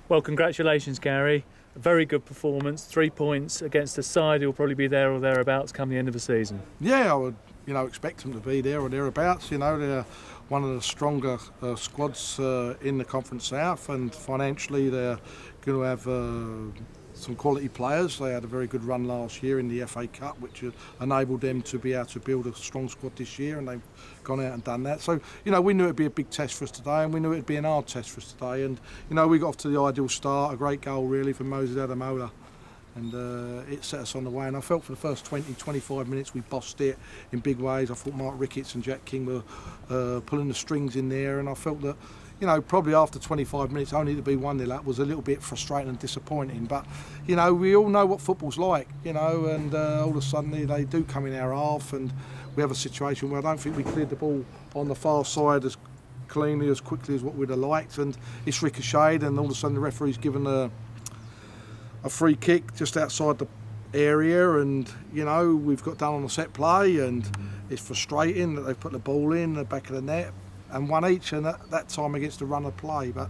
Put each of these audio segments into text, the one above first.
Well, congratulations, Gary. A very good performance. 3 points against a side who will probably be there or thereabouts come the end of the season. Yeah, I would, expect them to be there or thereabouts. They're one of the stronger squads in the Conference South, and financially they're going to have some quality players. They had a very good run last year in the FA Cup, which enabled them to be able to build a strong squad this year, and they've gone out and done that. So, we knew it'd be a big test for us today, and we knew it'd be an hard test for us today. And, we got off to the ideal start, a great goal really from Moses Adamola. And it set us on the way, and I felt for the first 20-25 minutes we bossed it in big ways. I thought Mark Ricketts and Jack King were pulling the strings in there, and I felt that probably after 25 minutes only to be 1-0 up was a little bit frustrating and disappointing. But we all know what football's like, and all of a sudden they do come in our half, and we have a situation where I don't think we cleared the ball on the far side as cleanly, as quickly as what we'd have liked, and it's ricocheted, and all of a sudden the referee's given a free kick just outside the area, and we've got done on a set play, and it's frustrating that they've put the ball in the back of the net and one each, and at that time against the run of play. But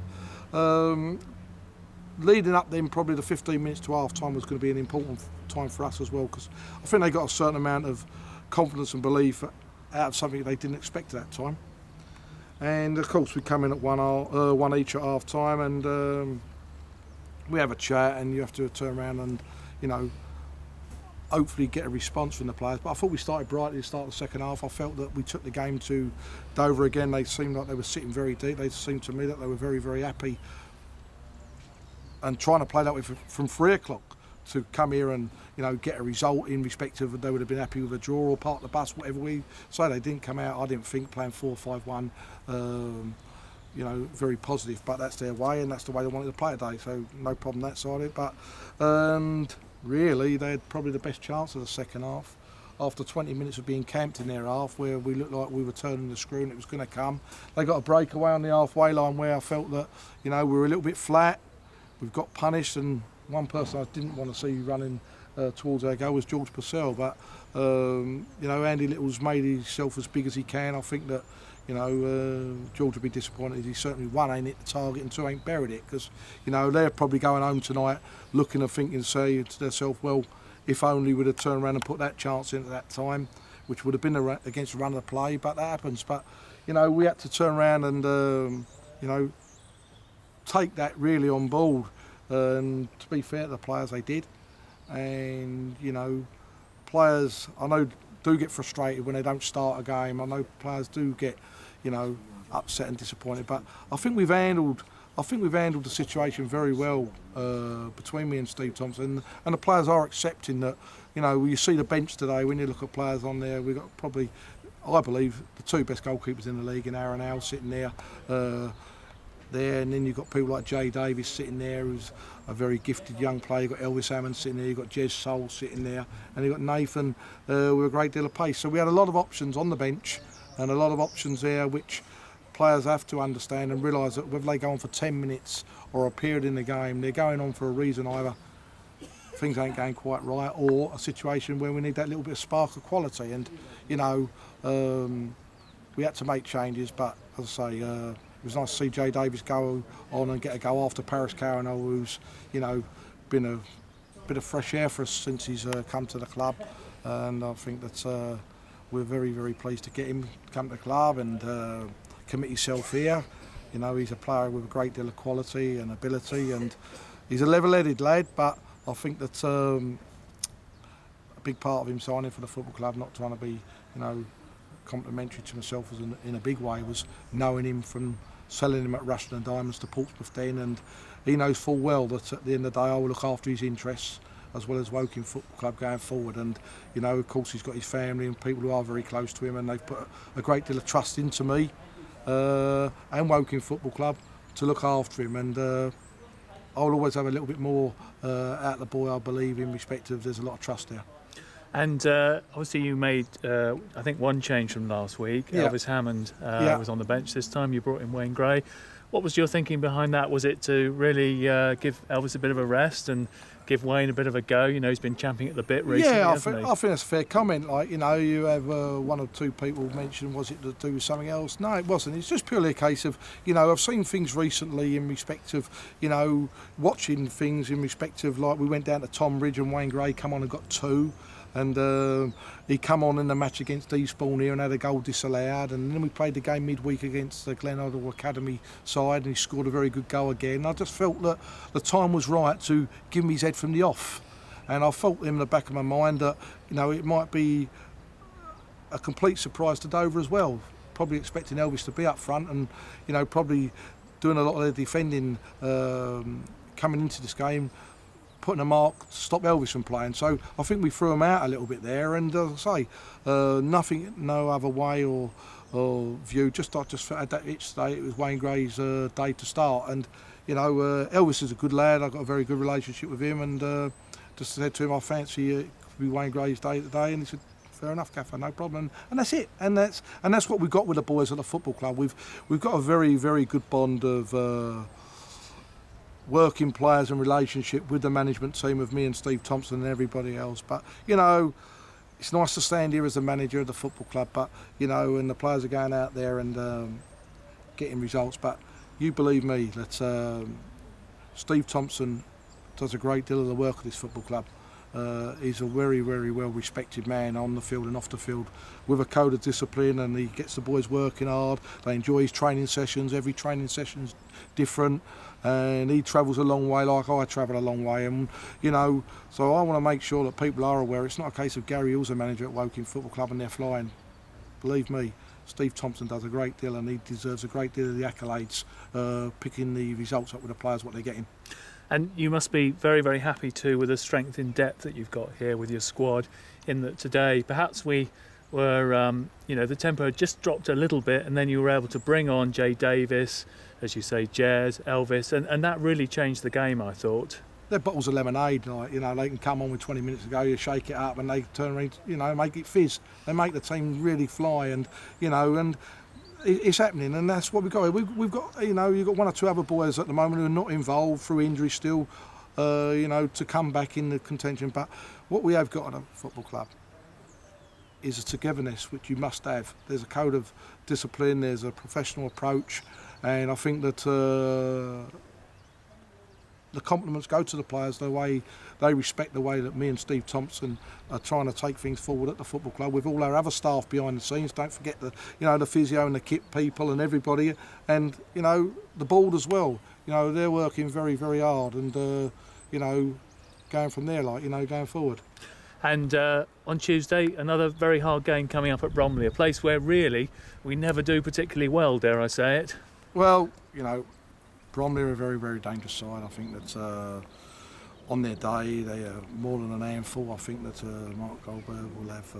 leading up then, probably the 15 minutes to half time was going to be an important time for us as well, because I think they got a certain amount of confidence and belief out of something they didn't expect at that time. And of course we come in at one each at half time, and we have a chat, and you have to turn around and hopefully get a response from the players. But I thought we started brightly at the start of the second half. I felt that we took the game to Dover again. They seemed like they were sitting very deep. They seemed to me that they were very, very happy and trying to play that way from 3 o'clock to come here and get a result in respect of they would have been happy with a draw or park the bus, whatever we say. They didn't come out, I didn't think, playing 4-5-1 very positive, but that's their way, and that's the way they wanted to play today, so no problem that side of it. But really they had probably the best chance of the second half after 20 minutes of being camped in their half, where we looked like we were turning the screw and it was going to come. They got a breakaway on the halfway line where I felt that we were a little bit flat. We've got punished, and one person I didn't want to see running towards our goal was George Purcell, but Andy Little's made himself as big as he can. I think that George would be disappointed. He certainly, 1, ain't hit the target, and 2, ain't buried it, because they're probably going home tonight looking and thinking, say to themselves, well, if only we'd have turned around and put that chance in at that time, which would have been against the run of the play. But that happens. But we had to turn around and take that really on board, and to be fair to the players, they did. And players, I know, do get frustrated when they don't start a game. I know players do get upset and disappointed, but I think we've handled the situation very well between me and Steve Thompson, and the players are accepting that. You see the bench today, when you look at players on there, we've got probably, I believe, the 2 best goalkeepers in the league, in Aaron Howe sitting there, and then you've got people like Jay Davis sitting there, who's a very gifted young player. You've got Elvis Hammond sitting there, you've got Jez Soul sitting there, and you've got Nathan with a great deal of pace. So we had a lot of options on the bench, and a lot of options there which players have to understand and realise that whether they go on for 10 minutes or a period in the game, they're going on for a reason. Either things ain't going quite right, or a situation where we need that little bit of spark of quality. And we had to make changes, but as I say, it was nice to see Jay Davis go on and get a go after Paris Cowan-Hall, who's been a bit of fresh air for us since he's come to the club, and I think that we're very, very pleased to get him to come to the club and commit himself here. He's a player with a great deal of quality and ability, and he's a level-headed lad, but I think that a big part of him signing for the football club, not trying to be complimentary to myself as in a big way, was knowing him from selling him at Rushden and Diamonds to Portsmouth then, and he knows full well that at the end of the day I will look after his interests as well as Woking Football Club going forward. And of course he's got his family and people who are very close to him, and they've put a great deal of trust into me and Woking Football Club to look after him, and I'll always have a little bit more out of the boy, I believe, in respect of there's a lot of trust there. And obviously you made, I think, one change from last week. Yeah. Elvis Hammond Yeah. was on the bench this time. You brought in Wayne Gray. What was your thinking behind that? Was it to really give Elvis a bit of a rest and give Wayne a bit of a go? You know, he's been champing at the bit recently, Yeah, hasn't he? I think that's a fair comment. Like, you know, you have one or two people mention, was it to do with something else? No, it wasn't. It's just purely a case of, you know, I've seen things recently in respect of, you know, watching things in respect of, like, we went down to Tom Ridge and Wayne Gray come on and got two. And he come on in the match against Eastbourne here and had a goal disallowed, and then we played the game midweek against the Glenolder Academy side and he scored a very good goal again. I just felt that the time was right to give him his head from the off, and I felt in the back of my mind that, you know, it might be a complete surprise to Dover as well, probably expecting Elvis to be up front and, you know, probably doing a lot of the defending coming into this game, putting a mark to stop Elvis from playing. So I think we threw him out a little bit there, and as I say, nothing, no other way or view. I just had that itch today. It was Wayne Gray's day to start, and, you know, Elvis is a good lad. I've got a very good relationship with him, and just said to him, I fancy it could be Wayne Gray's day today, and he said, fair enough, Gaffer, no problem. And that's it. And that's what we've got with the boys at the football club. We've got a very, very good bond of working players and relationship with the management team of me and Steve Thompson and everybody else. But, you know, it's nice to stand here as the manager of the football club, but, you know, and the players are going out there and getting results. But you believe me that Steve Thompson does a great deal of the work of this football club. He's a very, very well respected man on the field and off the field with a code of discipline, and he gets the boys working hard. They enjoy his training sessions. Every training session's different, and he travels a long way like I travel a long way, and, you know, so I want to make sure that people are aware it's not a case of Garry Hill's a manager at Woking Football Club and they're flying. Believe me, Steve Thompson does a great deal, and he deserves a great deal of the accolades, picking the results up with the players, what they're getting. And you must be very, very happy too with the strength in depth that you've got here with your squad, in that today perhaps we were, you know, the tempo had just dropped a little bit, and then you were able to bring on Jay Davis, as you say, Jez, Elvis, and that really changed the game, I thought. They're bottles of lemonade, like, you know, they can come on with 20 minutes ago, you shake it up and they turn around, you know, make it fizz. They make the team really fly, and, you know, and it's happening, and that's what we've got. We've got, you know, you've got one or two other boys at the moment who are not involved through injury still, you know, to come back in the contention. But what we have got at a football club is a togetherness which you must have. There's a code of discipline, there's a professional approach, and I think that the compliments go to the players, the way they respect the way that me and Steve Thompson are trying to take things forward at the football club with all our other staff behind the scenes. Don't forget the, you know, the physio and the kit people and everybody, and, you know, the board as well. You know, they're working very, very hard, and you know, going from there, like, you know, going forward. And on Tuesday, another very hard game coming up at Bromley, a place where really we never do particularly well, dare I say it. Well, you know, Bromley are a very, very dangerous side. I think that on their day they are more than an handful. I think that Mark Goldberg will have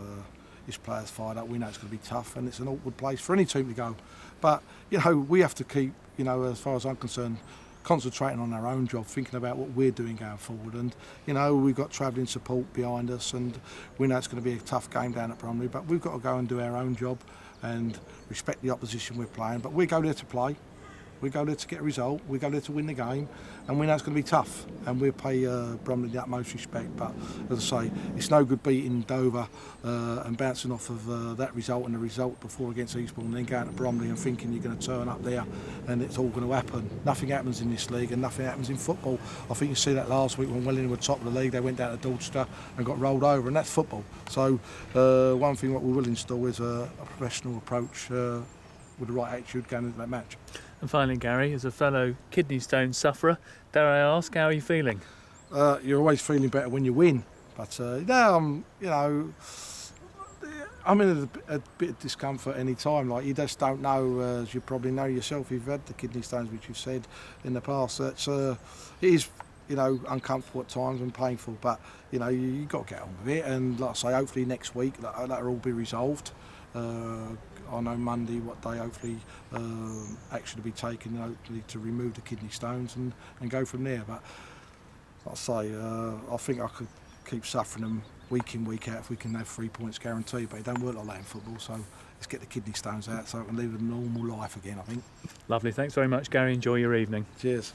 his players fired up. We know it's going to be tough, and it's an awkward place for any team to go. But, you know, we have to keep, you know, as far as I'm concerned, concentrating on our own job, thinking about what we're doing going forward. And, you know, we've got travelling support behind us, and we know it's going to be a tough game down at Bromley, but we've got to go and do our own job and respect the opposition we're playing. But we go there to play. We go there to get a result, we go there to win the game, and we know it's going to be tough, and we'll pay Bromley the utmost respect. But as I say, it's no good beating Dover and bouncing off of that result and the result before against Eastbourne, and then going to Bromley and thinking you're going to turn up there and it's all going to happen. Nothing happens in this league, and nothing happens in football. I think you see that last week when Wellingham were top of the league, they went down to Dorchester and got rolled over, and that's football. So one thing what we will install is a professional approach with the right attitude going into that match. And finally, Garry, as a fellow kidney stone sufferer, dare I ask, how are you feeling? You're always feeling better when you win, but no, you know, I'm in a bit of discomfort any time. Like, you just don't know, as you probably know yourself, you've had the kidney stones, which you've said in the past. That's it is, you know, uncomfortable at times and painful, but, you know, you got to get on with it. And like I say, hopefully next week that'll all be resolved. I know Monday what day hopefully action to be taken, hopefully to remove the kidney stones and go from there. But like I say, I think I could keep suffering them week in, week out if we can have 3 points guaranteed. But it don't work like that in football, so let's get the kidney stones out so I can live a normal life again, I think. Lovely. Thanks very much, Gary. Enjoy your evening. Cheers.